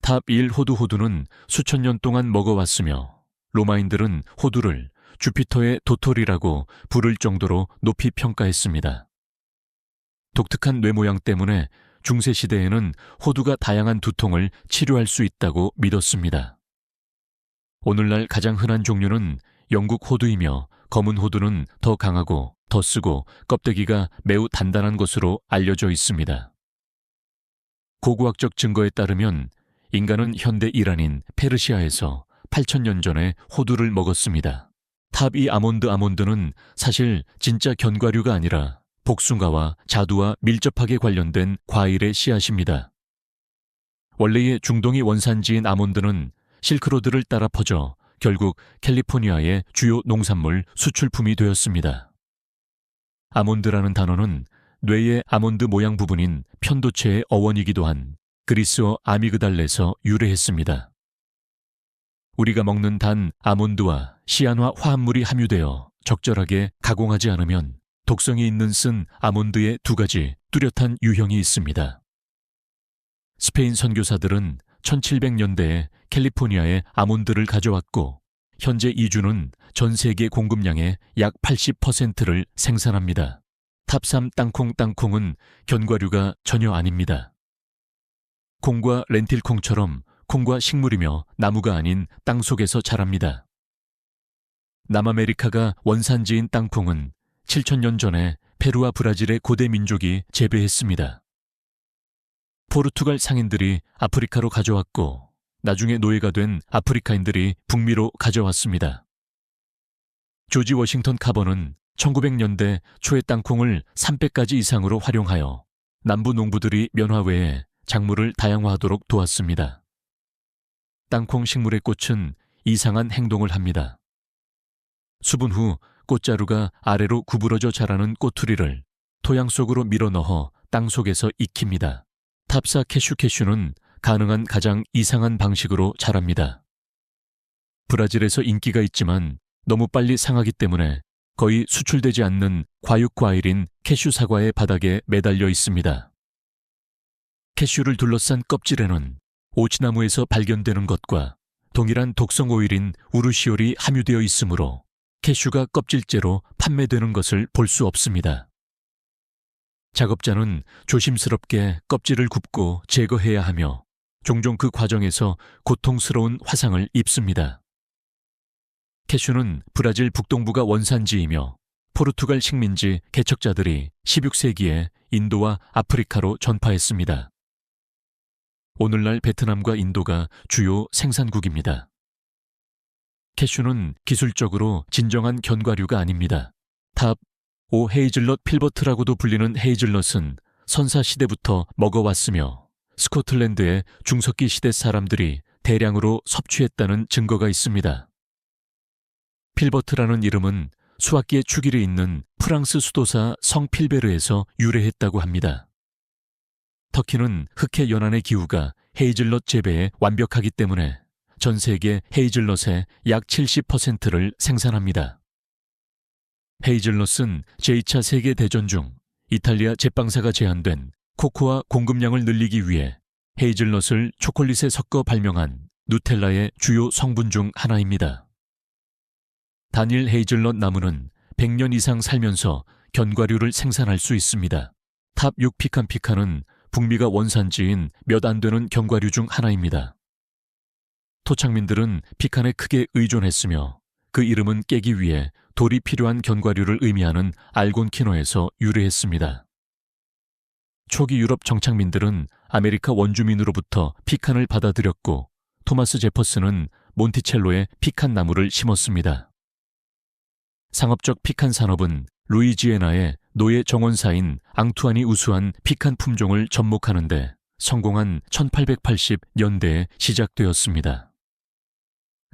탑1 호두호두는 수천 년 동안 먹어왔으며 로마인들은 호두를 주피터의 도토리라고 부를 정도로 높이 평가했습니다. 독특한 뇌 모양 때문에 중세시대에는 호두가 다양한 두통을 치료할 수 있다고 믿었습니다. 오늘날 가장 흔한 종류는 영국 호두이며 검은 호두는 더 강하고 더 쓰고 껍데기가 매우 단단한 것으로 알려져 있습니다. 고고학적 증거에 따르면 인간은 현대 이란인 페르시아에서 8,000년 전에 호두를 먹었습니다. 탑2 아몬드는 사실 진짜 견과류가 아니라 복숭아와 자두와 밀접하게 관련된 과일의 씨앗입니다. 원래의 중동이 원산지인 아몬드는 실크로드를 따라 퍼져 결국 캘리포니아의 주요 농산물 수출품이 되었습니다. 아몬드라는 단어는 뇌의 아몬드 모양 부분인 편도체의 어원이기도 한 그리스어 아미그달레에서 유래했습니다. 우리가 먹는 단 아몬드와 시안화 화합물이 함유되어 적절하게 가공하지 않으면 독성이 있는 쓴 아몬드의 두 가지 뚜렷한 유형이 있습니다. 스페인 선교사들은 1700년대에 캘리포니아에 아몬드를 가져왔고 현재 이주는 전 세계 공급량의 약 80%를 생산합니다. 탑3 땅콩은 견과류가 전혀 아닙니다. 콩과 렌틸콩처럼 콩과 식물이며 나무가 아닌 땅속에서 자랍니다. 남아메리카가 원산지인 땅콩은 7,000년 전에 페루와 브라질의 고대 민족이 재배했습니다. 포르투갈 상인들이 아프리카로 가져왔고 나중에 노예가 된 아프리카인들이 북미로 가져왔습니다. 조지 워싱턴 카버는 1900년대 초에 땅콩을 300가지 이상으로 활용하여 남부 농부들이 면화 외에 작물을 다양화하도록 도왔습니다. 땅콩 식물의 꽃은 이상한 행동을 합니다. 수분 후 꽃자루가 아래로 구부러져 자라는 꼬투리를 토양 속으로 밀어넣어 땅 속에서 익힙니다. 탑4 캐슈는 가능한 가장 이상한 방식으로 자랍니다. 브라질에서 인기가 있지만 너무 빨리 상하기 때문에 거의 수출되지 않는 과육과일인 캐슈 사과의 바닥에 매달려 있습니다. 캐슈를 둘러싼 껍질에는 오치나무에서 발견되는 것과 동일한 독성 오일인 우르시올이 함유되어 있으므로 캐슈가 껍질째로 판매되는 것을 볼 수 없습니다. 작업자는 조심스럽게 껍질을 굽고 제거해야 하며 종종 그 과정에서 고통스러운 화상을 입습니다. 캐슈는 브라질 북동부가 원산지이며 포르투갈 식민지 개척자들이 16세기에 인도와 아프리카로 전파했습니다. 오늘날 베트남과 인도가 주요 생산국입니다. 캐슈는 기술적으로 진정한 견과류가 아닙니다. 탑5 헤이즐넛 필버트라고도 불리는 헤이즐넛은 선사시대부터 먹어왔으며 스코틀랜드의 중석기 시대 사람들이 대량으로 섭취했다는 증거가 있습니다. 필버트라는 이름은 수학기의 축일이 있는 프랑스 수도사 성 필베르에서 유래했다고 합니다. 터키는 흑해 연안의 기후가 헤이즐넛 재배에 완벽하기 때문에 전 세계 헤이즐넛의 약 70%를 생산합니다. 헤이즐넛은 제2차 세계대전 중 이탈리아 제빵사가 제안된 코코아 공급량을 늘리기 위해 헤이즐넛을 초콜릿에 섞어 발명한 누텔라의 주요 성분 중 하나입니다. 단일 헤이즐넛 나무는 100년 이상 살면서 견과류를 생산할 수 있습니다. 탑6 피칸은 북미가 원산지인 몇 안 되는 견과류 중 하나입니다. 토착민들은 피칸에 크게 의존했으며 그 이름은 깨기 위해 돌이 필요한 견과류를 의미하는 알곤키노에서 유래했습니다. 초기 유럽 정착민들은 아메리카 원주민으로부터 피칸을 받아들였고 토마스 제퍼슨은 몬티첼로에 피칸 나무를 심었습니다. 상업적 피칸 산업은 루이지애나의 노예 정원사인 앙투안이 우수한 피칸 품종을 접목하는데 성공한 1880년대에 시작되었습니다.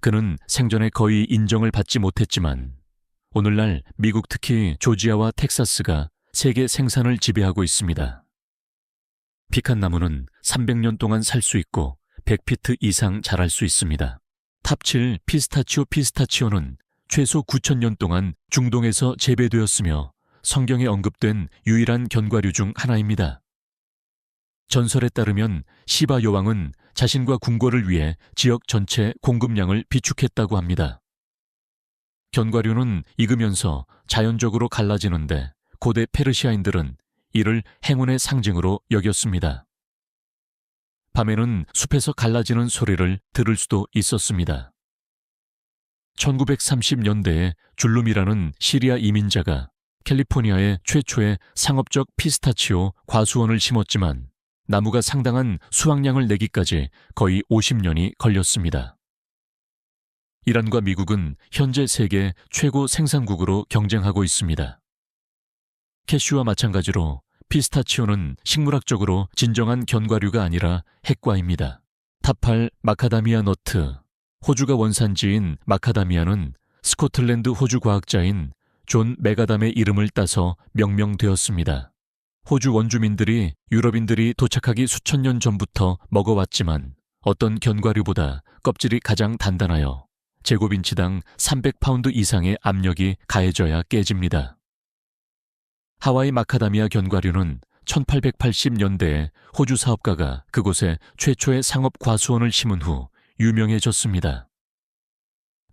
그는 생전에 거의 인정을 받지 못했지만 오늘날 미국 특히 조지아와 텍사스가 세계 생산을 지배하고 있습니다. 피칸 나무는 300년 동안 살 수 있고 100피트 이상 자랄 수 있습니다. 탑7 피스타치오는 최소 9,000년 동안 중동에서 재배되었으며 성경에 언급된 유일한 견과류 중 하나입니다. 전설에 따르면 시바 여왕은 자신과 궁궐을 위해 지역 전체 공급량을 비축했다고 합니다. 견과류는 익으면서 자연적으로 갈라지는데 고대 페르시아인들은 이를 행운의 상징으로 여겼습니다. 밤에는 숲에서 갈라지는 소리를 들을 수도 있었습니다. 1930년대에 줄룸이라는 시리아 이민자가 캘리포니아의 최초의 상업적 피스타치오 과수원을 심었지만 나무가 상당한 수확량을 내기까지 거의 50년이 걸렸습니다. 이란과 미국은 현재 세계 최고 생산국으로 경쟁하고 있습니다. 캐슈와 마찬가지로 피스타치오는 식물학적으로 진정한 견과류가 아니라 핵과입니다. 탑8 마카다미아 너트. 호주가 원산지인 마카다미아는 스코틀랜드 호주 과학자인 존 메가담의 이름을 따서 명명되었습니다. 호주 원주민들이 유럽인들이 도착하기 수천 년 전부터 먹어왔지만 어떤 견과류보다 껍질이 가장 단단하여 제곱인치당 300파운드 이상의 압력이 가해져야 깨집니다. 하와이 마카다미아 견과류는 1880년대에 호주 사업가가 그곳에 최초의 상업 과수원을 심은 후 유명해졌습니다.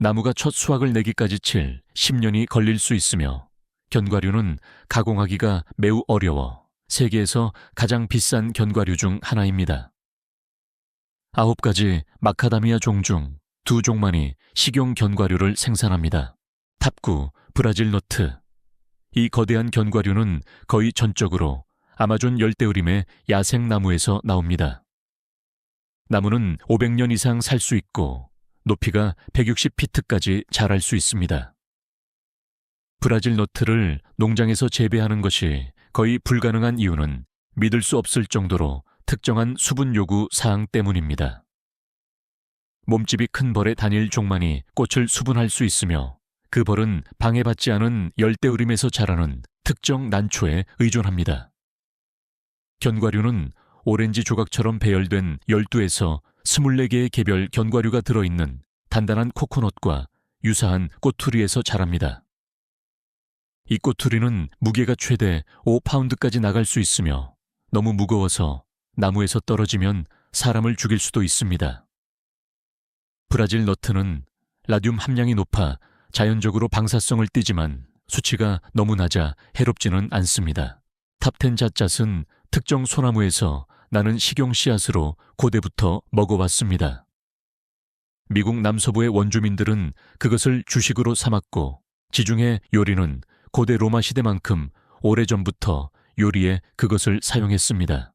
나무가 첫 수확을 내기까지 10년이 걸릴 수 있으며 견과류는 가공하기가 매우 어려워 세계에서 가장 비싼 견과류 중 하나입니다. 9가지 마카다미아 종 중 2종만이 식용 견과류를 생산합니다. 탑9 브라질 너트. 이 거대한 견과류는 거의 전적으로 아마존 열대우림의 야생나무에서 나옵니다. 나무는 500년 이상 살 수 있고 높이가 160피트까지 자랄 수 있습니다. 브라질 너트를 농장에서 재배하는 것이 거의 불가능한 이유는 믿을 수 없을 정도로 특정한 수분 요구 사항 때문입니다. 몸집이 큰 벌의 단일 종만이 꽃을 수분할 수 있으며 그 벌은 방해받지 않은 열대우림에서 자라는 특정 난초에 의존합니다. 견과류는 오렌지 조각처럼 배열된 12에서 24개의 개별 견과류가 들어있는 단단한 코코넛과 유사한 꼬투리에서 자랍니다. 이 꼬투리는 무게가 최대 5파운드까지 나갈 수 있으며 너무 무거워서 나무에서 떨어지면 사람을 죽일 수도 있습니다. 브라질 너트는 라듐 함량이 높아 자연적으로 방사성을 띠지만 수치가 너무 낮아 해롭지는 않습니다. 탑10 잣잣은 특정 소나무에서 나는 식용 씨앗으로 고대부터 먹어왔습니다. 미국 남서부의 원주민들은 그것을 주식으로 삼았고 지중해 요리는 고대 로마 시대만큼 오래전부터 요리에 그것을 사용했습니다.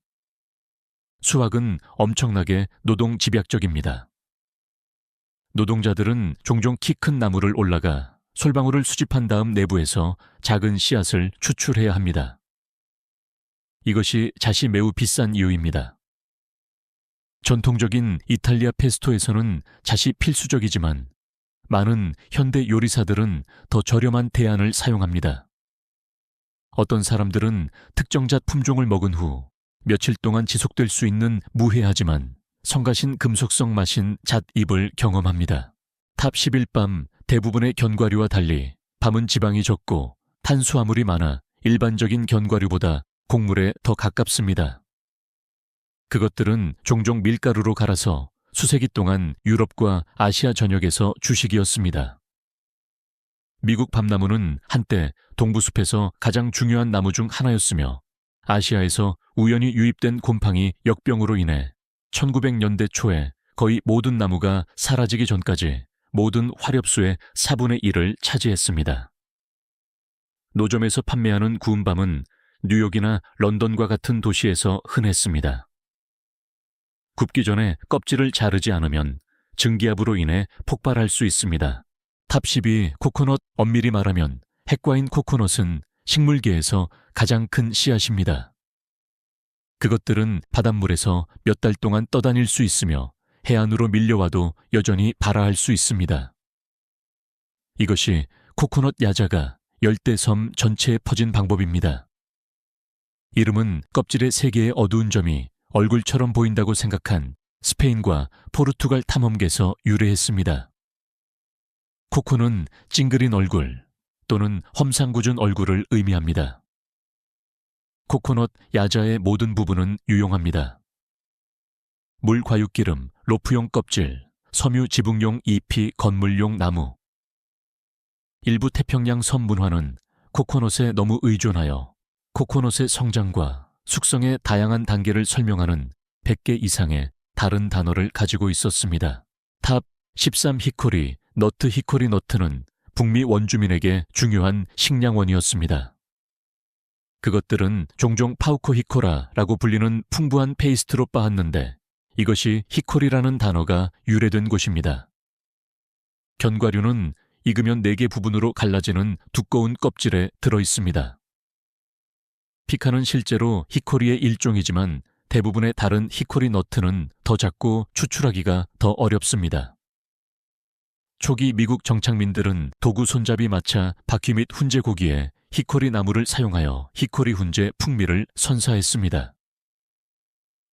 수확은 엄청나게 노동 집약적입니다. 노동자들은 종종 키 큰 나무를 올라가 솔방울을 수집한 다음 내부에서 작은 씨앗을 추출해야 합니다. 이것이 잣이 매우 비싼 이유입니다. 전통적인 이탈리아 페스토에서는 잣이 필수적이지만 많은 현대 요리사들은 더 저렴한 대안을 사용합니다. 어떤 사람들은 특정 잣 품종을 먹은 후 며칠 동안 지속될 수 있는 무해하지만 성가신 금속성 마신 잣잎을 경험합니다. 탑 11밤 대부분의 견과류와 달리 밤은 지방이 적고 탄수화물이 많아 일반적인 견과류보다 곡물에 더 가깝습니다. 그것들은 종종 밀가루로 갈아서 수세기 동안 유럽과 아시아 전역에서 주식이었습니다. 미국 밤나무는 한때 동부숲에서 가장 중요한 나무 중 하나였으며 아시아에서 우연히 유입된 곰팡이 역병으로 인해 1900년대 초에 거의 모든 나무가 사라지기 전까지 모든 화렵수의 4분의 1을 차지했습니다. 노점에서 판매하는 구운 밤은 뉴욕이나 런던과 같은 도시에서 흔했습니다. 굽기 전에 껍질을 자르지 않으면 증기압으로 인해 폭발할 수 있습니다. 탑 12 코코넛. 엄밀히 말하면 핵과인 코코넛은 식물계에서 가장 큰 씨앗입니다. 그것들은 바닷물에서 몇 달 동안 떠다닐 수 있으며 해안으로 밀려와도 여전히 발아할 수 있습니다. 이것이 코코넛 야자가 열대섬 전체에 퍼진 방법입니다. 이름은 껍질의 세 개의 어두운 점이 얼굴처럼 보인다고 생각한 스페인과 포르투갈 탐험계에서 유래했습니다. 코코는 찡그린 얼굴 또는 험상궂은 얼굴을 의미합니다. 코코넛, 야자의 모든 부분은 유용합니다. 물과육기름, 로프용 껍질, 섬유 지붕용 잎이 건물용 나무. 일부 태평양 섬 문화는 코코넛에 너무 의존하여 코코넛의 성장과 숙성의 다양한 단계를 설명하는 100개 이상의 다른 단어를 가지고 있었습니다. 탑 13 히코리, 너트 히코리 너트는 북미 원주민에게 중요한 식량원이었습니다. 그것들은 종종 파우코 히코라라고 불리는 풍부한 페이스트로 빻았는데 이것이 히코리라는 단어가 유래된 곳입니다. 견과류는 익으면 4개 부분으로 갈라지는 두꺼운 껍질에 들어있습니다. 피카는 실제로 히코리의 일종이지만 대부분의 다른 히코리 너트는 더 작고 추출하기가 더 어렵습니다. 초기 미국 정착민들은 도구 손잡이 마차, 바퀴 및 훈제 고기에 히코리 나무를 사용하여 히코리 훈제 풍미를 선사했습니다.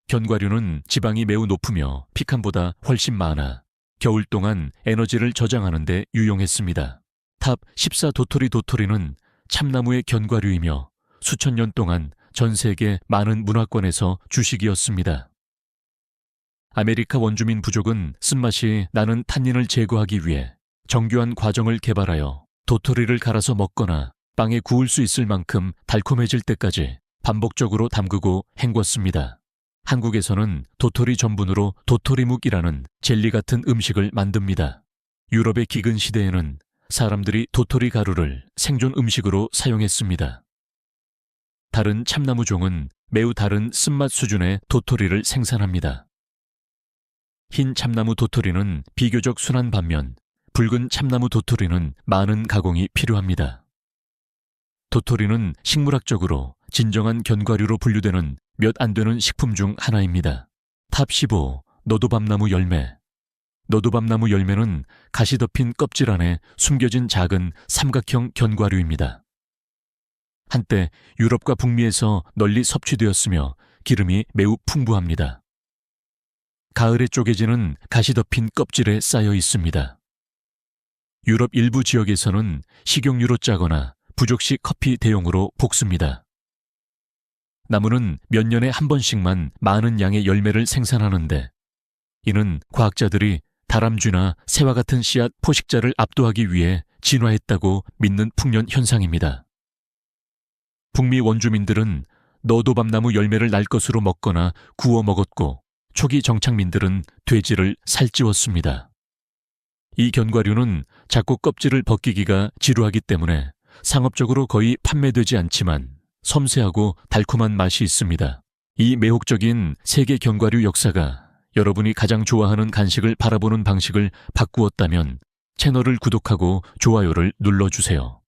견과류는 지방이 매우 높으며 피칸보다 훨씬 많아 겨울 동안 에너지를 저장하는 데 유용했습니다. 탑 14 도토리는 참나무의 견과류이며 수천 년 동안 전 세계 많은 문화권에서 주식이었습니다. 아메리카 원주민 부족은 쓴맛이 나는 탄닌을 제거하기 위해 정교한 과정을 개발하여 도토리를 갈아서 먹거나 빵에 구울 수 있을 만큼 달콤해질 때까지 반복적으로 담그고 헹궜습니다. 한국에서는 도토리 전분으로 도토리묵이라는 젤리 같은 음식을 만듭니다. 유럽의 기근 시대에는 사람들이 도토리 가루를 생존 음식으로 사용했습니다. 다른 참나무종은 매우 다른 쓴맛 수준의 도토리를 생산합니다. 흰 참나무 도토리는 비교적 순한 반면 붉은 참나무 도토리는 많은 가공이 필요합니다. 도토리는 식물학적으로 진정한 견과류로 분류되는 몇 안 되는 식품 중 하나입니다. 탑 15 너도밤나무 열매. 너도밤나무 열매는 가시 덮인 껍질 안에 숨겨진 작은 삼각형 견과류입니다. 한때 유럽과 북미에서 널리 섭취되었으며 기름이 매우 풍부합니다. 가을에 쪼개지는 가시 덮인 껍질에 쌓여 있습니다. 유럽 일부 지역에서는 식용유로 짜거나 부족시 커피 대용으로 볶습니다. 나무는 몇 년에 한 번씩만 많은 양의 열매를 생산하는데 이는 과학자들이 다람쥐나 새와 같은 씨앗 포식자를 압도하기 위해 진화했다고 믿는 풍년 현상입니다. 북미 원주민들은 너도밤나무 열매를 날 것으로 먹거나 구워 먹었고 초기 정착민들은 돼지를 살찌웠습니다. 이 견과류는 작고 껍질을 벗기기가 지루하기 때문에 상업적으로 거의 판매되지 않지만 섬세하고 달콤한 맛이 있습니다. 이 매혹적인 세계 견과류 역사가 여러분이 가장 좋아하는 간식을 바라보는 방식을 바꾸었다면 채널을 구독하고 좋아요를 눌러주세요.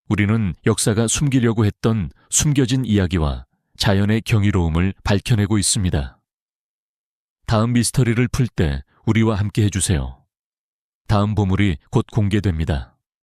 우리는 역사가 숨기려고 했던 숨겨진 이야기와 자연의 경이로움을 밝혀내고 있습니다. 다음 미스터리를 풀 때 우리와 함께 해주세요. 다음 보물이 곧 공개됩니다.